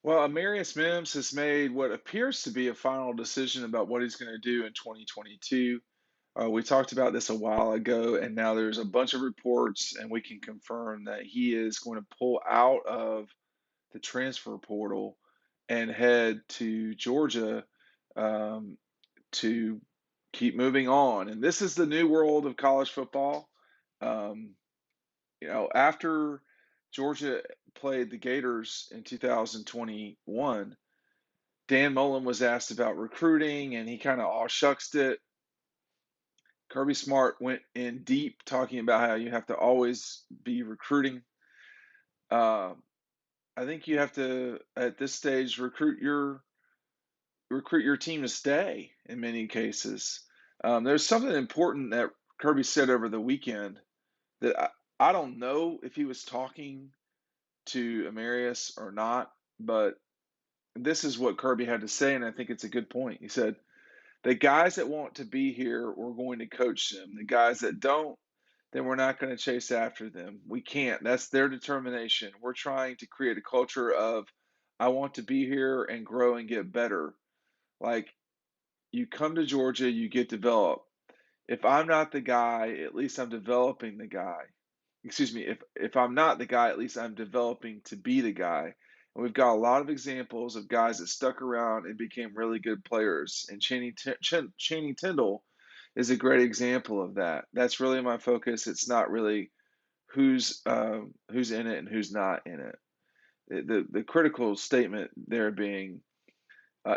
Well, Amarius Mims has made what appears to be a final decision about what he's going to do in 2022. We talked about this a while ago, and now there's a bunch of reports, and we can confirm that he is going to pull out of the transfer portal and head to Georgia um, to keep moving on. And this is the new world of college football. Um, after Georgia played the Gators in 2021, Dan Mullen was asked about recruiting, and he kind of all shucksed it. Kirby Smart went in deep talking about how you have to always be recruiting. Uh, I think you have to, at this stage, recruit your team to stay in many cases. There's something important that Kirby said over the weekend that I don't know if he was talking to Amarius or not, but this is what Kirby had to say, and I think it's a good point. He said, the guys that want to be here, we're going to coach them. The guys that don't, then we're not going to chase after them. We can't. That's their determination. We're trying to create a culture of, I want to be here and grow and get better. Like, you come to Georgia, you get developed. If I'm not the guy, at least I'm developing the guy. Excuse me, if I'm not the guy, at least I'm developing to be the guy. And we've got a lot of examples of guys that stuck around and became really good players. And Channing Tindall is a great example of that. That's really my focus. It's not really who's in it and who's not in it. The critical statement there being,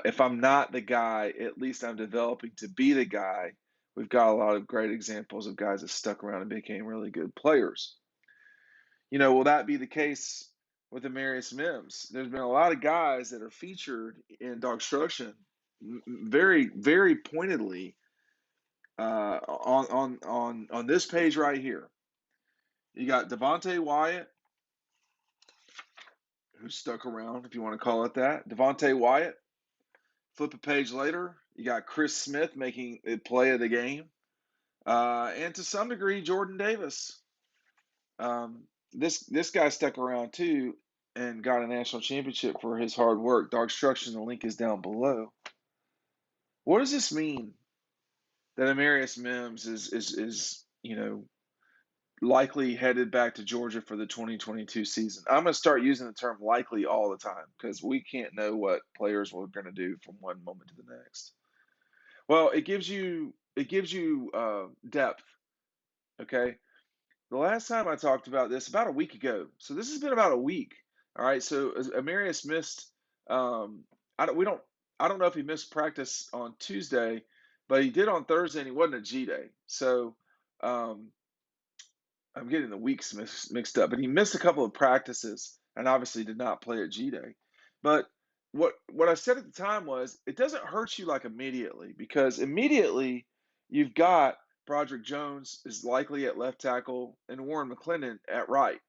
if I'm not the guy, at least I'm developing to be the guy. We've got a lot of great examples of guys that stuck around and became really good players. Will that be the case with Amarius Mims? There's been a lot of guys that are featured in DAWGSTRUCTION very, very pointedly on this page right here. You got Devontae Wyatt, who stuck around, if you want to call it that. Devontae Wyatt. Flip a page later, you got Chris Smith making a play of the game, and to some degree, Jordan Davis. This guy stuck around too and got a national championship for his hard work. DAWGSTRUCTION, the link is down below. What does this mean that Amarius Mims is likely headed back to Georgia for the 2022 season? I'm going to start using the term likely all the time because we can't know what players are going to do from one moment to the next. Well, it gives you depth. Okay, the last time I talked about this about a week ago, so this has been about a week. All right, so Amarius missed. I don't. We don't. I don't know if he missed practice on Tuesday, but he did on Thursday, and he wasn't a G day. So um, I'm getting the weeks mixed up. But he missed a couple of practices, and obviously did not play at G day. But what I said at the time was it doesn't hurt you like immediately because immediately you've got Broderick Jones is likely at left tackle and Warren McClendon at right.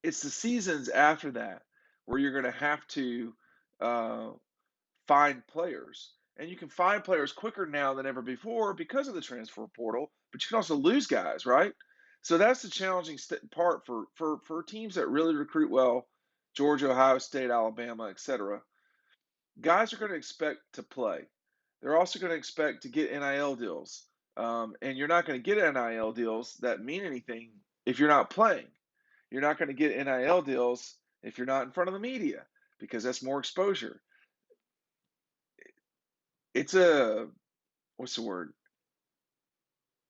It's the seasons after that where you're going to have to uh, find players. And you can find players quicker now than ever before because of the transfer portal, but you can also lose guys, right? So that's the challenging part for teams that really recruit well, Georgia, Ohio State, Alabama, etc. Guys are going to expect to play. They're also going to expect to get NIL deals. And you're not going to get NIL deals that mean anything if you're not playing. You're not going to get NIL deals if you're not in front of the media because that's more exposure. It's what's the word?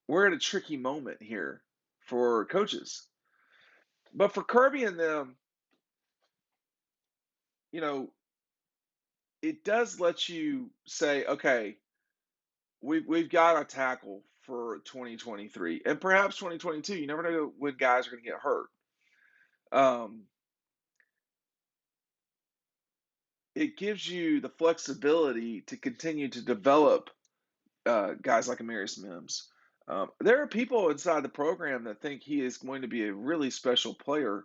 We're at a tricky moment here for coaches. But for Kirby and them, you know, it does let you say, okay, we've got a tackle for 2023 and perhaps 2022. You never know when guys are going to get hurt. Um, it gives you the flexibility to continue to develop guys like Amarius Mims. There are people inside the program that think he is going to be a really special player,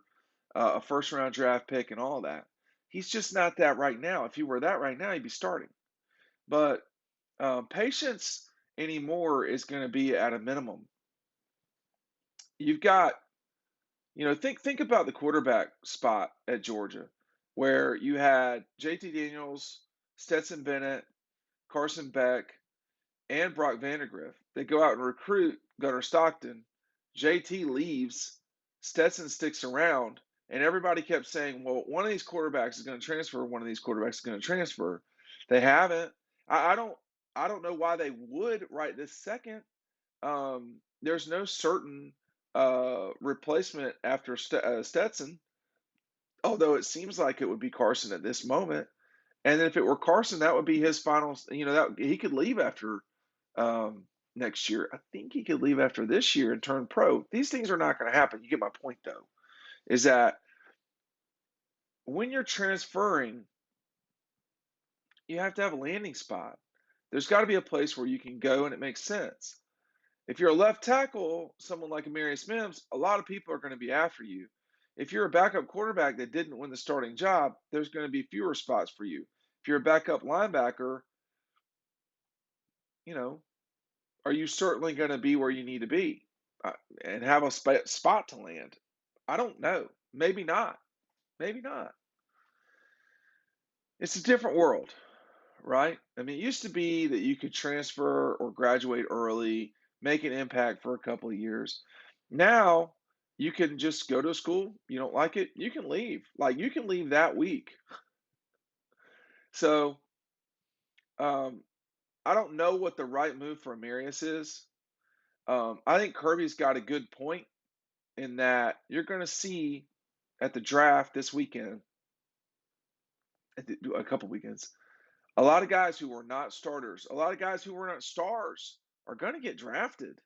a first round draft pick, and all that. He's just not that right now. If he were that right now, he'd be starting. But patience anymore is going to be at a minimum. You've got, think about the quarterback spot at Georgia. where you had JT Daniels, Stetson Bennett, Carson Beck, and Brock Vandagriff. They go out and recruit Gunnar Stockton. JT leaves, Stetson sticks around, and everybody kept saying, well, one of these quarterbacks is going to transfer, one of these quarterbacks is going to transfer. They haven't. I don't know why they would right this second. There's no certain replacement after Stetson, although it seems like it would be Carson at this moment. And if it were Carson, that would be his final. That he could leave after next year. I think he could leave after this year and turn pro. These things are not going to happen. You get my point, though, is that when you're transferring, you have to have a landing spot. There's got to be a place where you can go and it makes sense. If you're a left tackle, someone like Amarius Mims, a lot of people are going to be after you. If you're a backup quarterback that didn't win the starting job, there's going to be fewer spots for you. If you're a backup linebacker, are you certainly going to be where you need to be and have a spot to land? I don't know. Maybe not. Maybe not. It's a different world, right? I mean, it used to be that you could transfer or graduate early, make an impact for a couple of years. Now, you can just go to a school, you don't like it, you can leave. Like, you can leave that week. So, I don't know what the right move for Amarius is. I think Kirby's got a good point in that you're going to see at the draft this weekend, a couple weekends, a lot of guys who were not starters, a lot of guys who were not stars are going to get drafted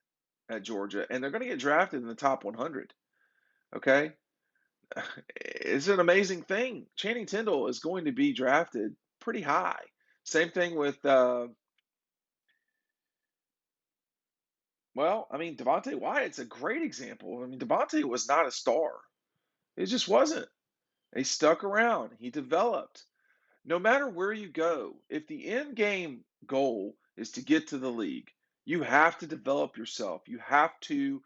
at Georgia, and they're going to get drafted in the top 100. Okay? It's an amazing thing. Channing Tindall is going to be drafted pretty high. Same thing with, Devontae Wyatt's a great example. I mean, Devontae was not a star. It just wasn't. He stuck around. He developed. No matter where you go, if the end game goal is to get to the league, you have to develop yourself. You have to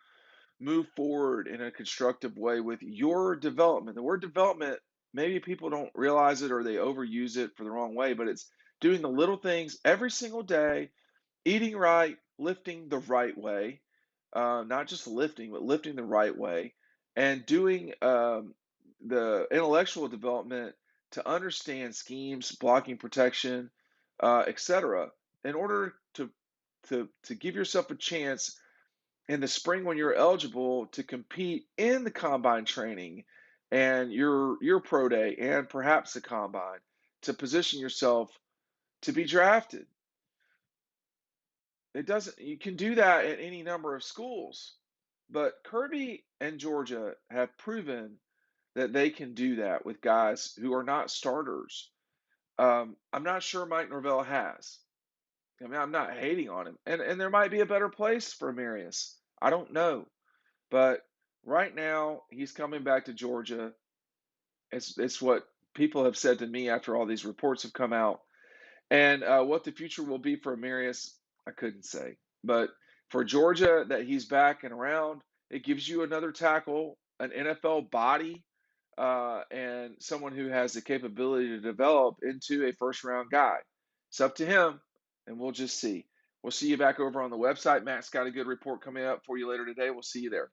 move forward in a constructive way with your development. The word development, maybe people don't realize it or they overuse it for the wrong way, but it's doing the little things every single day, eating right, lifting the right way, not just lifting, but lifting the right way, and doing the intellectual development to understand schemes, blocking protection, etc., in order to give yourself a chance in the spring when you're eligible to compete in the combine training and your pro day and perhaps the combine to position yourself to be drafted. You can do that at any number of schools, but Kirby and Georgia have proven that they can do that with guys who are not starters. I'm not sure Mike Norvell has. I mean, I'm not hating on him, and there might be a better place for Marius. I don't know, but right now he's coming back to Georgia. It's what people have said to me after all these reports have come out. And what the future will be for Amarius, I couldn't say. But for Georgia, that he's back and around, it gives you another tackle, an NFL body, and someone who has the capability to develop into a first round guy. It's up to him, and we'll just see. We'll see you back over on the website. Matt's got a good report coming up for you later today. We'll see you there.